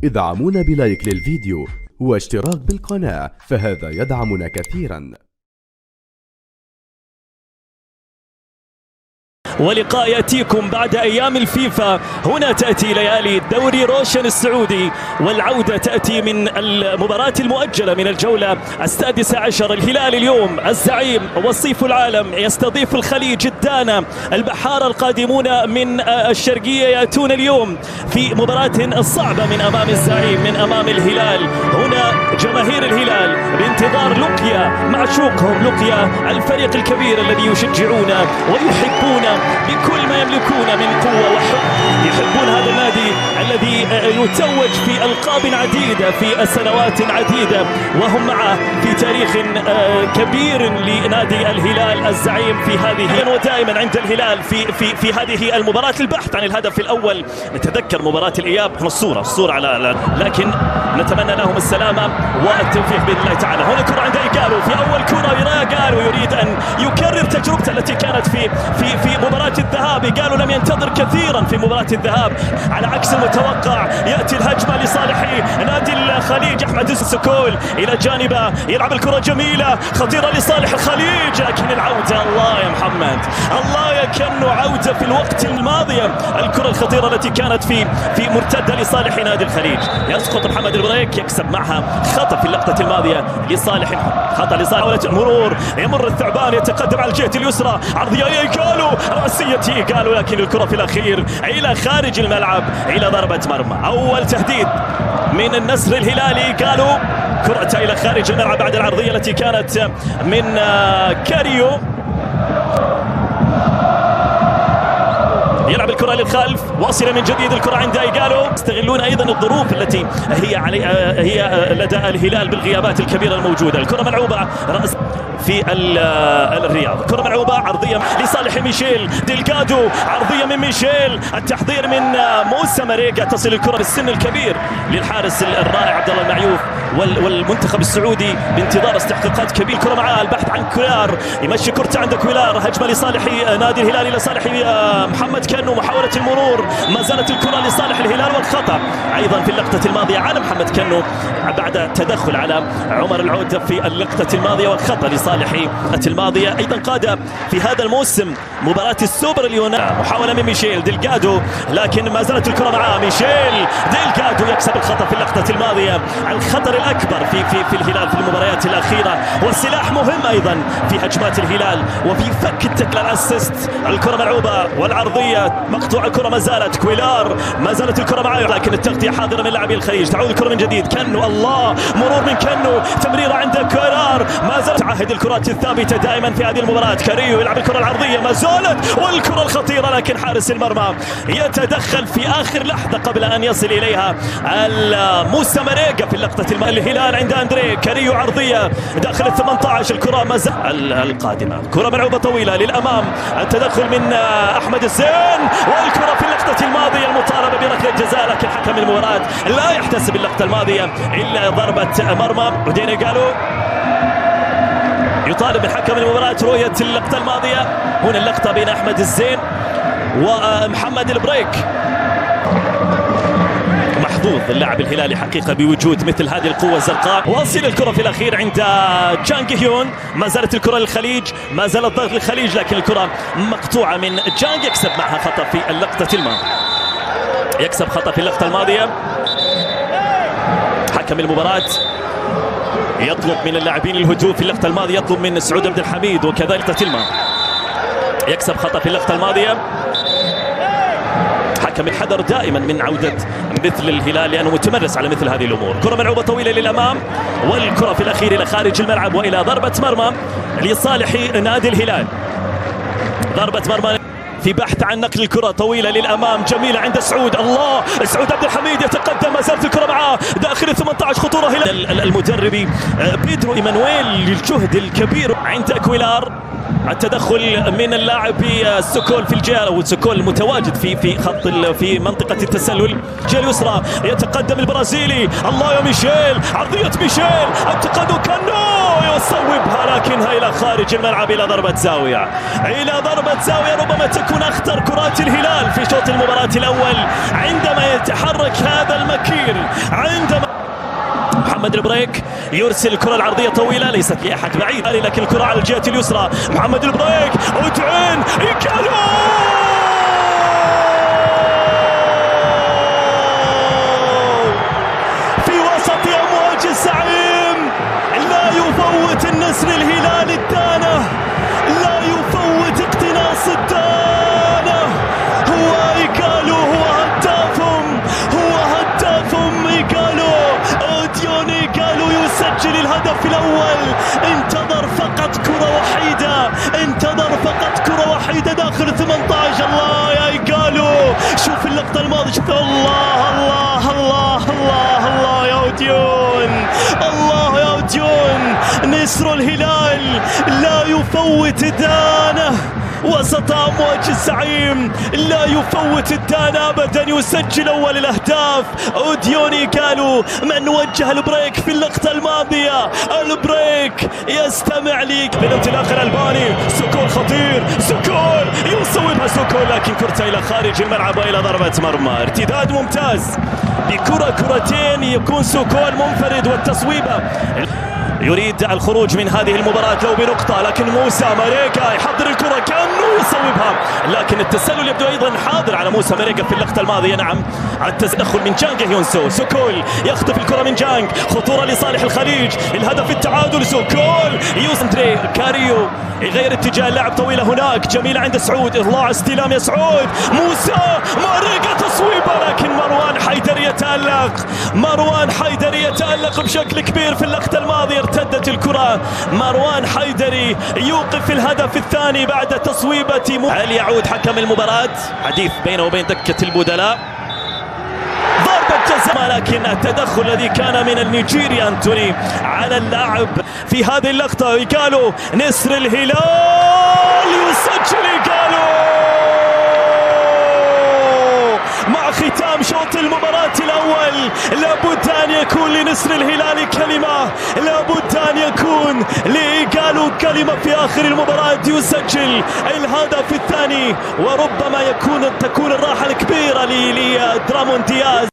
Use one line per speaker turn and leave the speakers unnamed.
ادعمونا بلايك للفيديو واشتراك بالقناة، فهذا يدعمنا كثيرا.
ولقاء يأتيكم بعد أيام الفيفا. هنا تأتي ليالي دوري روشن السعودي، والعودة تأتي من المباراة المؤجلة من الجولة 16. الهلال اليوم الزعيم وصيف العالم يستضيف الخليج الدانا. البحارة القادمون من الشرقية يأتون اليوم في مباراة صعبة من أمام الزعيم، من أمام الهلال. هنا جماهير الهلال بانتظار لقيا معشوقهم، لقيا الفريق الكبير الذي يشجعونه ويحبونه بكل ما يملكون من قوة وحب. يحبون هذا النادي الذي يتوج في ألقاب عديدة في سنوات عديدة، وهم معه في تاريخ كبير لنادي الهلال الزعيم في هذه. ودائما عند الهلال في هذه المباراة البحث عن الهدف الأول. نتذكر مباراة الإياب، الصورة على لكن نتمنى لهم السلامة والتوفيق بإذن الله تعالى. هنا كرة عند إيجالو، في أول كرة إيجالو يريد أن يكرر تجربته التي كانت في مباراة الذهاب. إيجالو لم ينتظر كثيرا في مباراة الذهاب، على عكس المتوقع يأتي الهجمة لصالح نادي الخليج. أحمد السكول إلى جانبه، يلعب الكرة جميلة خطيرة لصالح الخليج، لكن العودة الله يا محمد، الله يكن عودة في الوقت الماضي. الكرة الخطيرة التي كانت في مرتدة لصالح نادي الخليج، يسقط محمد البريك، يكسب معها خطأ في اللقطة الماضية لصالح، خطأ لصالح مرور. يمر الثعبان، يتقدم على الجهة اليسرى، عرضية إيجالو، رأسية إيجالو، لكن الكرة في الأخير إلى خارج الملعب، إلى ضربة مرمى. أول تهديد من النسر الهلالي، إيجالو كرة إلى خارج الملعب بعد العرضية التي كانت من كاريو. يلعب الكرة للخلف، واصلة من جديد الكرة عند إيجالو. يستغلون أيضا الظروف التي هي لدى الهلال بالغيابات الكبيرة الموجودة. الكرة ملعوبة رأس في الرياض، كرة ملعوبة عرضية لصالح ميشيل ديلغادو، عرضية من ميشيل، التحضير من موسى ماريجا، تصل الكرة بالسن الكبير للحارس الرائع عبد الله المعيوف والمنتخب السعودي بانتظار استحقاقات كبيرة. كرة معاه البحث عن كويلار، يمشي كرة عند كويلار، هجمة لصالح نادي الهلال إلى صالح محمد كنو، محاولة المرور، ما زالت الكرة لصالح الهلال، والخطأ أيضا في اللقطة الماضية على محمد كنو بعد تدخل على عمر العودة في اللقطة الماضية، والخطأ لصالح الماضية. أيضا قاد في هذا الموسم مباراة السوبر اليوناني، محاولة من ميشيل ديلغادو، لكن ما زالت الكرة معاه. ميشيل ديلغادو يكسب الخطأ في اللقطة الماضية. الخطر الأكبر في الهلال في المباريات الأخيرة، والسلاح مهم أيضا في هجمات الهلال وفي فك التكل الأسيست. الكرة ملعوبة والعرضية مقطوعة، الكرة ما زالت كويلار، ما زالت الكرة معاه، لكن التغطية حاضرة من لاعبي الخليج. تعود الكرة من جديد، كنو، الله، مرور من كنو، تمريرة عند كويلار، ما زالت تعهد الكرات الثابتة دائما في هذه المباراة. كاريو يلعب الكرة العرضية، ما زالت، والكرة الخطيرة، لكن حارس المرمى يتدخل في آخر لحظة قبل أن يصل إليها موسى ماريجا في اللقطة الهلال عند أندري. كاريو عرضية داخل ال 18، الكرة ما زالت القادمة، كرة ملعوبة طويلة للأمام، التدخل من أحمد الزين، والكرة في اللقطة الماضية المطالبة بركلة جزاء، لكن حكم المباراة لا يحتسب اللقطة الماضية إلا ضربة مرمى. ودين إيجالو يطالب من حكم المباراة رؤية اللقطة الماضية. هنا اللقطة بين أحمد الزين ومحمد البريك. محظوظ اللاعب الهلالي حقيقة بوجود مثل هذه القوة الزرقاء. واصل الكرة في الأخير عند جانج هيون، ما زالت الكرة للخليج، ما زال الضغط للخليج، لكن الكرة مقطوعة من جانج، يكسب معها خطأ في اللقطة الماضية، يكسب خطأ في اللقطة الماضية. حكم المباراة يطلب من اللاعبين الهجوم في اللقطة الماضية، يطلب من سعود عبد الحميد وكذلك تلمة، يكسب خطأ في اللقطة الماضية. حكم الحذر دائما من عودة مثل الهلال لأنه متمرس على مثل هذه الأمور. كرة ملعوبة طويلة للأمام، والكرة في الأخير إلى خارج الملعب وإلى ضربة مرمى لصالح نادي الهلال. ضربة مرمى في بحث عن نقل الكرة طويلة للأمام، جميلة عند سعود، الله، سعود عبد الحميد يتقدم، ما زالت الكرة معاه داخل ال 18، خطورة هلال المدرب بيدرو إيمانويل للجهد الكبير عند كويلار. التدخل من اللاعب سكول في الجهه، او سكول المتواجد في منطقه التسلل. الجهه اليسرى يتقدم البرازيلي، الله يا ميشيل، عرضيه ميشيل، التقدم كنو يصوبها لكنها الى خارج الملعب، الى ضربه زاويه، الى ضربه زاويه ربما تكون تكون أخطر كرات الهلال في شوط المباراة الأول عندما يتحرك هذا المكير. عندما محمد البريك يرسل الكرة العرضية طويلة، ليست لأحد بعيد، لكن الكرة على الجهة اليسرى. محمد البريك ودعين إيكالو في وسط أمواج الزعيم. لا يفوت النسر الهلال الدانة، لا يفوت اقتناص الدانة. هو إيكالو، هو هدافهم، هو هدافهم إيكالو. أوديون إيكالو يسجل الهدف الأول. انتظر فقط كرة وحيدة، انتظر فقط كرة وحيدة داخل 18. الله يا إيكالو، شوف اللقطة الماضية، شوف. الله الله الله الله الله يا أوديون، الله يا أوديون. نسر الهلال لا يفوت الدانة وسط أمواج الزعيم، لا يفوت الدانة أبدا. يسجل أول الأهداف أوديون إيكالو من وجه البريك في اللقطة الماضية. البريك يستمع ليك بالانطلاق الألباني. سكول خطير، سكول يصوبها سكول، لكن كرة إلى خارج الملعب وإلى ضربة مرمى. ارتداد ممتاز بكرة كرتين، يكون سكول منفرد. والتصويبة يريد الخروج من هذه المباراة لو بنقطة، لكن موسى ماريكا يحضر الكرة كأنه يصوبها، لكن التسلل يبدو أيضا حاضر على موسى ماريكا في اللقطة الماضية. نعم، على التدخل من جانج هيونسو. سكول يخطف الكرة من جانج، خطورة لصالح الخليج، الهدف التعادل. سكول يوسندري كاريو يغير اتجاه اللعب، طويلة هناك جميلة عند سعود، إضلاع استلام يا سعود. موسى ماريكا تصويبة، لكن مروان حيدر يتألق، مروان حيدر يتألق بشكل كبير في اللقطة الماضية. ارتدت الكرة، مروان حيدري يوقف الهدف الثاني بعد تصويبة. هل يعود حكم المباراة؟ حديث بينه وبين دكة البدلاء. ضربة جزاء، لكن التدخل الذي كان من النيجيري أنتوني على اللاعب في هذه اللقطة. إيكالو نسر الهلال يسجل إيكالو مع ختام شوط المباراة الأول. لابد أن يكون لنسر الهلال كلمة، لابد أن يكون لإيكالو كلمة في آخر المباراة. يسجل الهدف الثاني، وربما تكون الراحة الكبيرة لدرامون دياز.